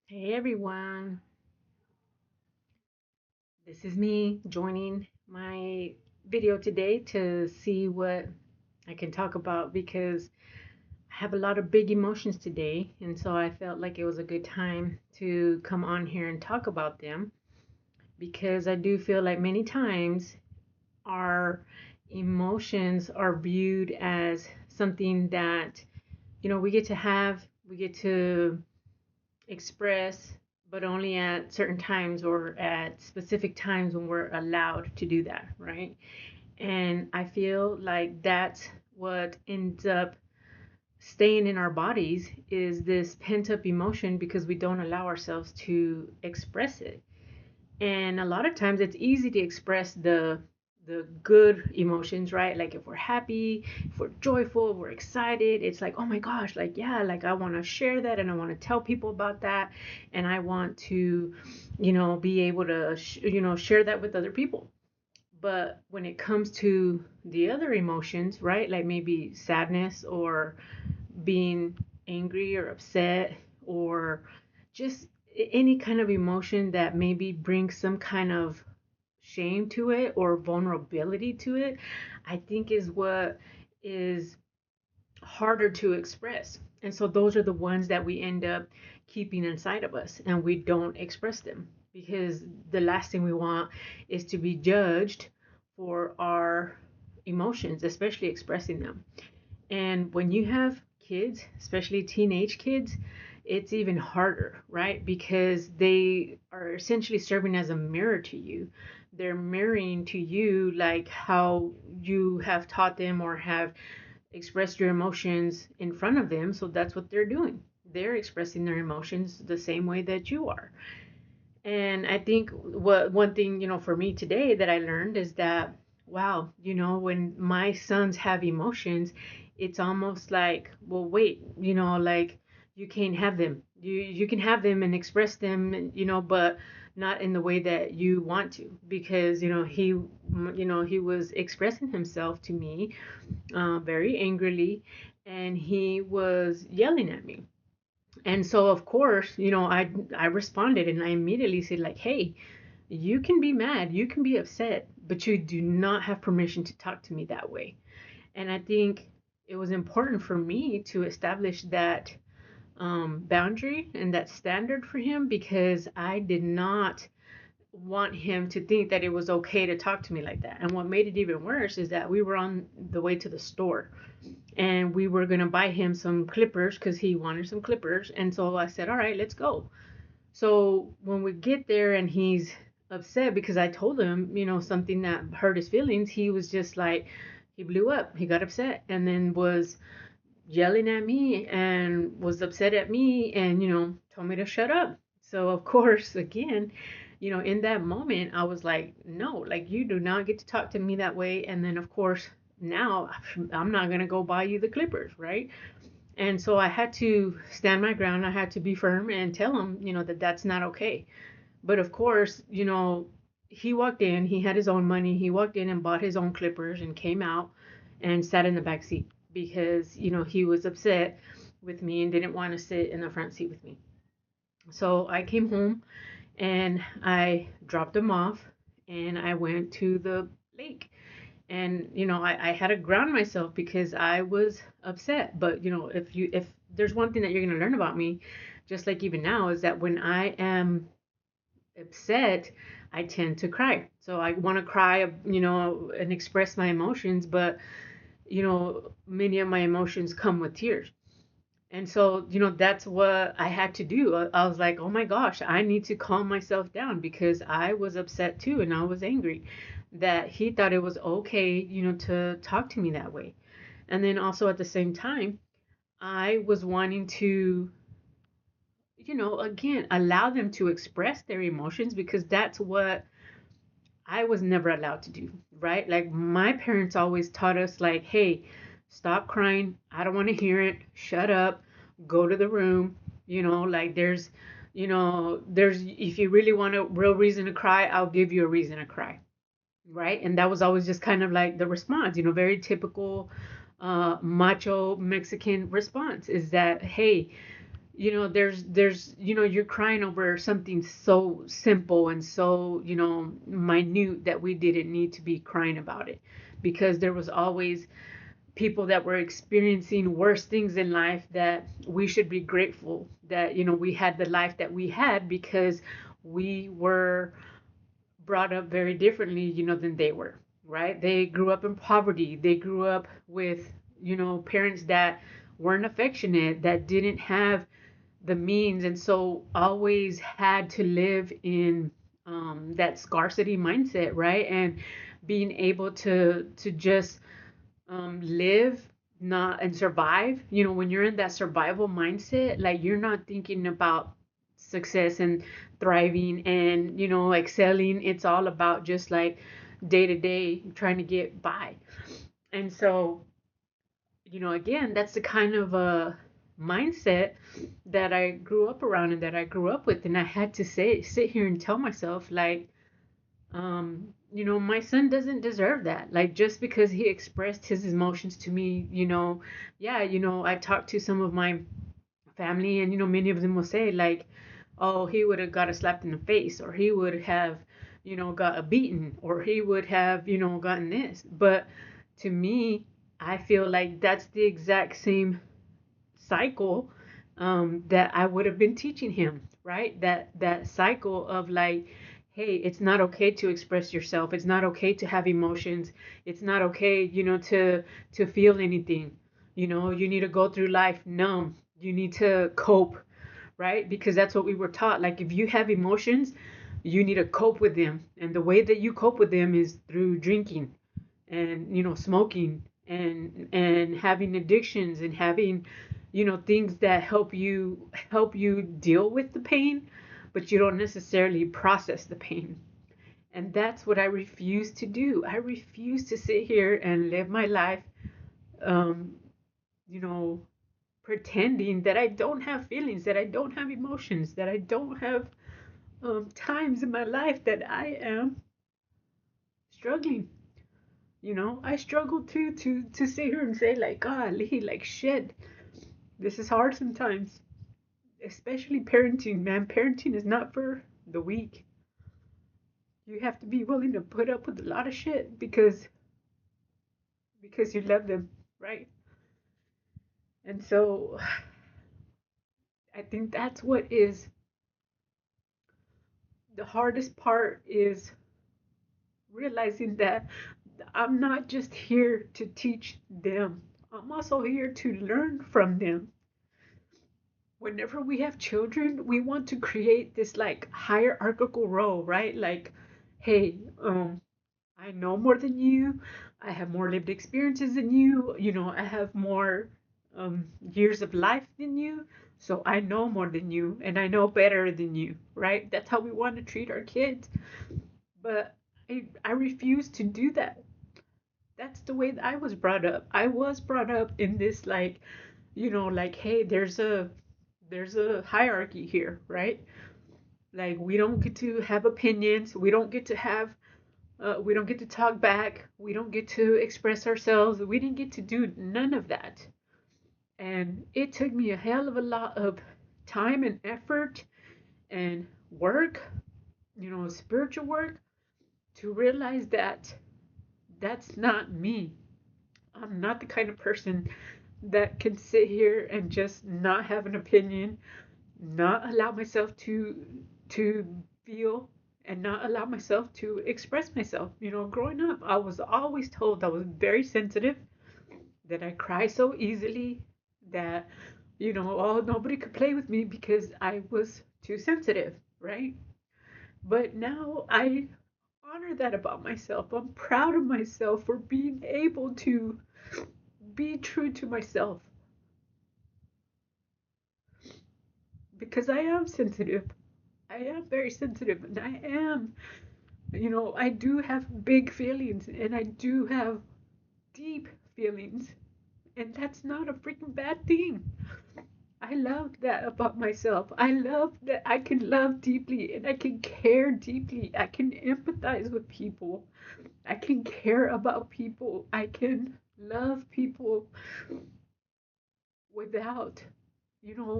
Hey everyone, this is me joining my video today to see what I can talk about because I have a lot of big emotions today, and so I felt like it was a good time to come on here and talk about them because I do feel like many times our emotions are viewed as something that we get to have, we get to express, but only at certain times or at specific times when we're allowed to do that, right? And I feel like that's what ends up staying in our bodies is this pent up emotion because we don't allow ourselves to express it. And a lot of times it's easy to express the good emotions, right? Like if we're happy, if we're joyful, if we're excited, it's like, oh my gosh, like yeah, like I want to share that and I want to tell people about that and I want to, be able to share that with other people. But when it comes to the other emotions, right? Like maybe sadness or being angry or upset or just any kind of emotion that maybe brings some kind of shame to it or vulnerability to it, I think is what is harder to express. And so those are the ones that we end up keeping inside of us and we don't express them because the last thing we want is to be judged for our emotions, especially expressing them. And when you have kids, especially teenage kids, it's even harder, right? Because they are essentially serving as a mirror to you. They're mirroring to you like how you have taught them or have expressed your emotions in front of them. So that's what they're doing. They're expressing their emotions the same way that you are. And I think what one thing, for me today that I learned is that, wow, when my sons have emotions, it's almost like, well, wait, like you can't have them. You can have them and express them, but not in the way that you want to because, he was expressing himself to me very angrily and he was yelling at me. And so of course, I responded and I immediately said like, "Hey, you can be mad, you can be upset, but you do not have permission to talk to me that way." And I think it was important for me to establish that boundary and that standard for him because I did not want him to think that it was okay to talk to me like that. And what made it even worse is that we were on the way to the store and we were going to buy him some clippers because he wanted some clippers. And so I said, all right, let's go. So when we get there and he's upset because I told him, something that hurt his feelings, he was just like, he blew up. He got upset and then was yelling at me and was upset at me and, told me to shut up. So, of course, again, in that moment, I was like, no, like, you do not get to talk to me that way. And then, of course, now I'm not going to go buy you the clippers, right? And so I had to stand my ground. I had to be firm and tell him, that that's not okay. But of course, he walked in, he had his own money. He walked in and bought his own clippers and came out and sat in the back seat because, he was upset with me and didn't want to sit in the front seat with me. So I came home and I dropped him off and I went to the lake. And, I had to ground myself because I was upset. But, if there's one thing that you're going to learn about me, just like even now, is that when I am upset, I tend to cry. So I want to cry, and express my emotions, but, many of my emotions come with tears. And so, that's what I had to do. I was like, oh my gosh, I need to calm myself down because I was upset too and I was angry that he thought it was okay, to talk to me that way. And then also at the same time, I was wanting to, again, allow them to express their emotions because that's what I was never allowed to do, right? Like my parents always taught us like, "Hey, stop crying. I don't want to hear it. Shut up. Go to the room." Like there's if you really want a real reason to cry, I'll give you a reason to cry, right? And that was always just kind of like the response, very typical macho Mexican response is that, "Hey, there's you're crying over something so simple and so minute that we didn't need to be crying about it, because there was always people that were experiencing worse things in life, that we should be grateful that we had the life that we had, because we were brought up very differently than they were, right? They grew up in poverty, they grew up with parents that weren't affectionate, that didn't have the means, and so always had to live in that scarcity mindset, right? And being able to just live, not and survive. When you're in that survival mindset, like, you're not thinking about success and thriving and excelling. It's all about just like day to day trying to get by. And so again, that's the kind of mindset that I grew up around and that I grew up with. And I had to sit here and tell myself, like, my son doesn't deserve that. Like, just because he expressed his emotions to me, yeah, I talked to some of my family, and many of them will say, like, oh, he would have got a slap in the face, or he would have got a beaten, or he would have gotten this. But to me, I feel like that's the exact same cycle that I would have been teaching him, right? That cycle of, like, hey, it's not okay to express yourself. It's not okay to have emotions. It's not okay, to feel anything. You need to go through life numb. You need to cope, right? Because that's what we were taught. Like, if you have emotions, you need to cope with them. And the way that you cope with them is through drinking and smoking and having addictions and having things that help you deal with the pain, but you don't necessarily process the pain. And that's what I refuse to do. I refuse to sit here and live my life um you know pretending that I don't have feelings, that I don't have emotions, that I don't have times in my life that I am struggling. I struggle too, to sit here and say, like, golly, like, shit, this is hard sometimes. Especially parenting, man. Parenting is not for the weak. You have to be willing to put up with a lot of shit because you love them, right? And so I think that's what is the hardest part, is realizing that I'm not just here to teach them. I'm also here to learn from them. Whenever we have children, we want to create this, like, hierarchical role, right? Like, hey, I know more than you. I have more lived experiences than you. I have more years of life than you. So I know more than you, and I know better than you, right? That's how we want to treat our kids. But I refuse to do that. That's the way that I was brought up. I was brought up in this, like, like, hey, there's a hierarchy here, right? Like, we don't get to have opinions. We don't get to talk back. We don't get to express ourselves. We didn't get to do none of that. And it took me a hell of a lot of time and effort and work, spiritual work, to realize that that's not me. I'm not the kind of person that can sit here and just not have an opinion, not allow myself to feel, and not allow myself to express myself. Growing up, I was always told I was very sensitive, that I cry so easily, that oh, nobody could play with me because I was too sensitive, right? But now I honor that about myself. I'm proud of myself for being able to be true to myself, because I am sensitive. I am very sensitive, and I do have big feelings, and I do have deep feelings, and that's not a freaking bad thing. I love that about myself. I love that I can love deeply and I can care deeply. I can empathize with people. I can care about people. I can love people without,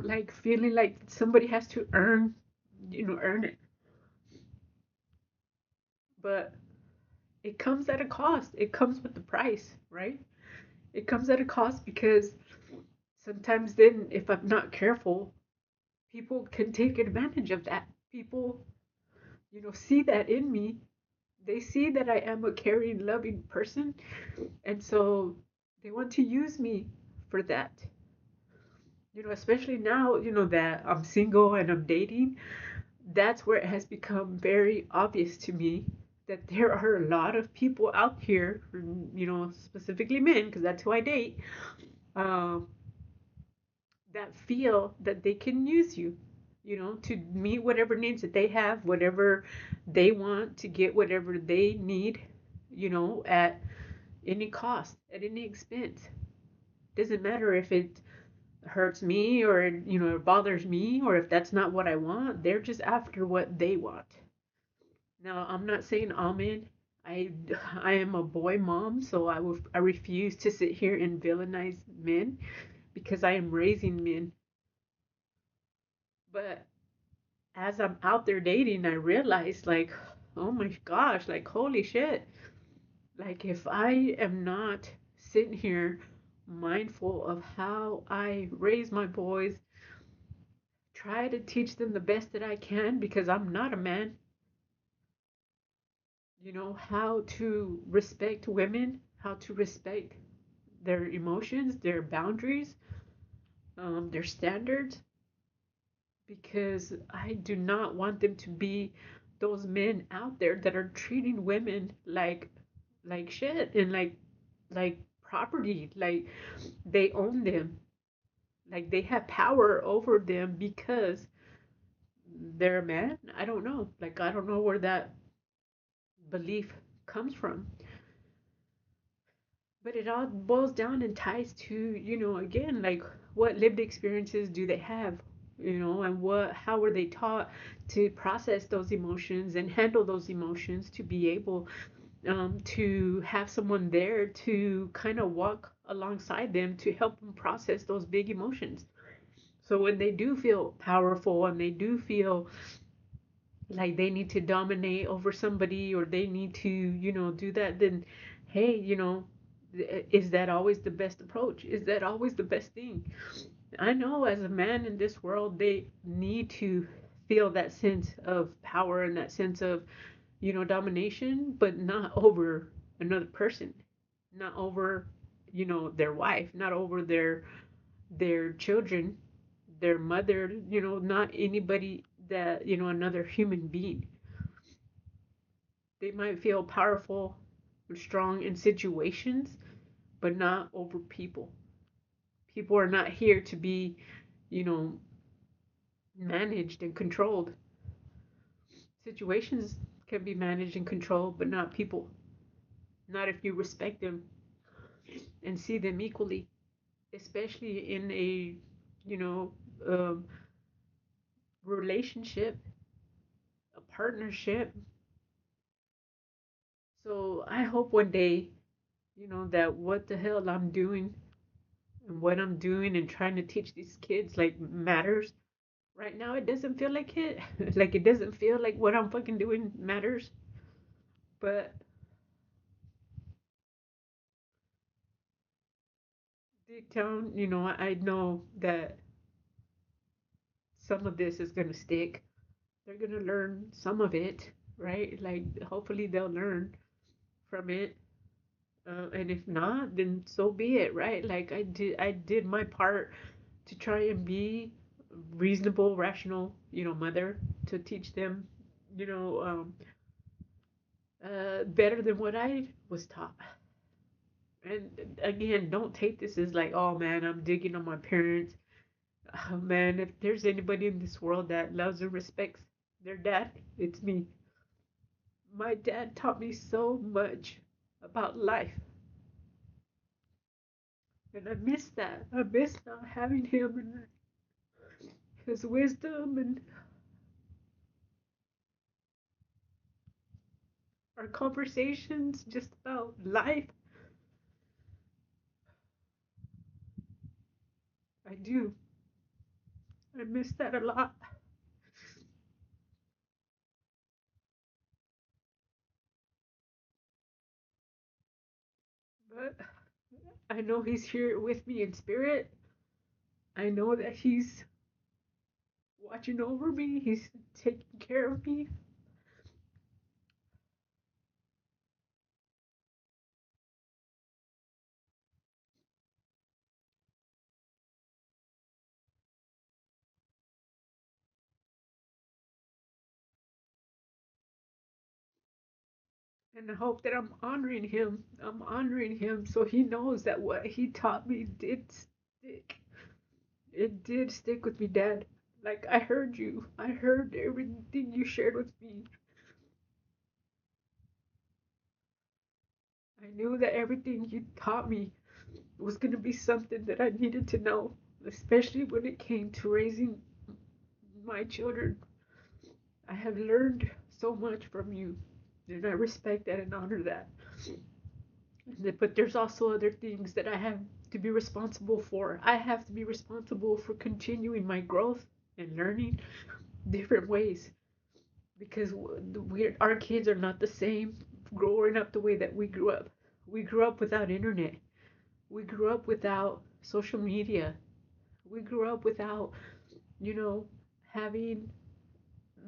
like feeling like somebody has to earn it. But it comes at a cost. It comes with the price, right? It comes at a cost because sometimes then, if I'm not careful, people can take advantage of that. People, see that in me. They see that I am a caring, loving person, and so they want to use me for that. Especially now, that I'm single and I'm dating, that's where it has become very obvious to me that there are a lot of people out here, specifically men, because that's who I date, um, that feel that they can use you, to meet whatever needs that they have, whatever they want, to get whatever they need, at any cost, at any expense. Doesn't matter if it hurts me or, it bothers me, or if that's not what I want. They're just after what they want. Now, I'm not saying all men. I I am a boy mom, so I refuse to sit here and villainize men because I am raising men. But as I'm out there dating, I realize, like, oh my gosh, like, holy shit. Like, if I am not sitting here mindful of how I raise my boys, try to teach them the best that I can because I'm not a man, how to respect women, how to respect their emotions, their boundaries, their standards, because I do not want them to be those men out there that are treating women like shit and like property, like they own them, like they have power over them because they're a man. I don't know. Like I don't know where that belief comes from. But it all boils down and ties to, again, like what lived experiences do they have, and how were they taught to process those emotions and handle those emotions to be able to have someone there to kind of walk alongside them to help them process those big emotions. So when they do feel powerful and they do feel like they need to dominate over somebody or they need to, do that, then hey, is that always the best approach? Is that always the best thing? I know as a man in this world, they need to feel that sense of power and that sense of, domination, but not over another person, not over, their wife, not over their children, their mother, not anybody that, another human being. They might feel powerful and strong in situations, but not over people. People are not here to be, you know, managed and controlled. Situations can be managed and controlled, but not people. Not if you respect them and see them equally, especially in a, you know, um, relationship, a partnership. So I hope one day, that what the hell I'm doing and what I'm doing and trying to teach these kids like matters. Right now, it doesn't feel like it. Like it doesn't feel like what I'm fucking doing matters. But deep down, I know that some of this is gonna stick. They're gonna learn some of it, right? Like hopefully they'll learn from it. And if not, then so be it, right? Like I did my part to try and be reasonable, rational, mother to teach them, you know, um, better than what I was taught. And again, don't take this as like, oh man, I'm digging on my parents. Oh, man, if there's anybody in this world that loves and respects their dad, it's me. My dad taught me so much about life, and I miss that. I miss not having him and his wisdom and our conversations just about life. I do. I miss that a lot. But I know he's here with me in spirit. I know that he's watching over me. He's taking care of me. And I hope that I'm honoring him. I'm honoring him so he knows that what he taught me did stick. It did stick with me, Dad. Like, I heard you. I heard everything you shared with me. I knew that everything you taught me was going to be something that I needed to know, especially when it came to raising my children. I have learned so much from you, and I respect that and honor that. But there's also other things that I have to be responsible for. I have to be responsible for continuing my growth and learning different ways because our kids are not the same growing up the way that we grew up. We grew up without internet. We grew up without social media. We grew up without, you know, having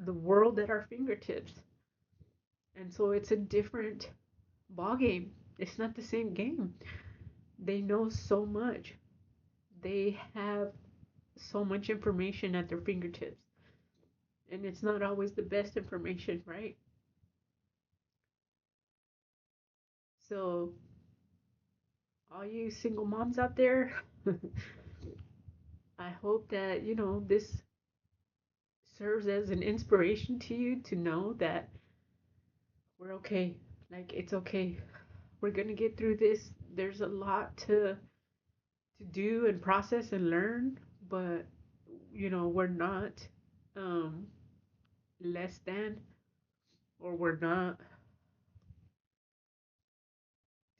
the world at our fingertips. And so it's a different ball game. It's not the same game. They know so much. They have so much information at their fingertips. And it's not always the best information, right? So, all you single moms out there, I hope that, this serves as an inspiration to you to know that we're okay. Like, it's okay. We're going to get through this. There's a lot to do and process and learn, but we're not um less than, or we're not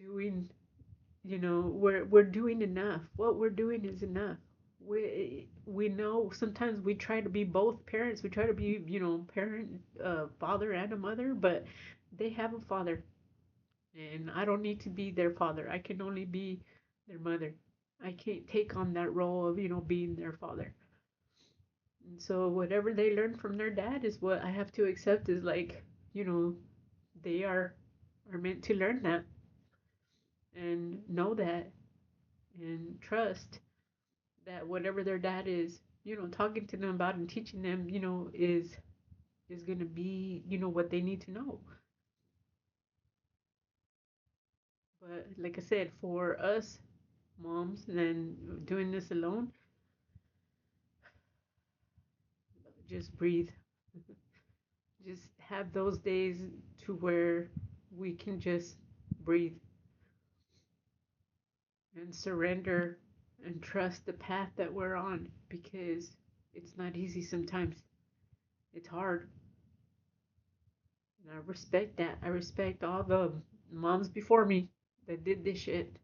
doing, we're doing enough. What we're doing is enough. We know sometimes we try to be both parents. We try to be, parent, father and a mother, but they have a father, and I don't need to be their father. I can only be their mother. I can't take on that role of, being their father. And so whatever they learn from their dad is what I have to accept is like, you know, they are meant to learn that and know that and trust that whatever their dad is, talking to them about and teaching them, is going to be, what they need to know. But like I said, for us moms and doing this alone, just breathe. Just have those days to where we can just breathe and surrender and trust the path that we're on because it's not easy sometimes. It's hard. And I respect that. I respect all the moms before me that did this shit.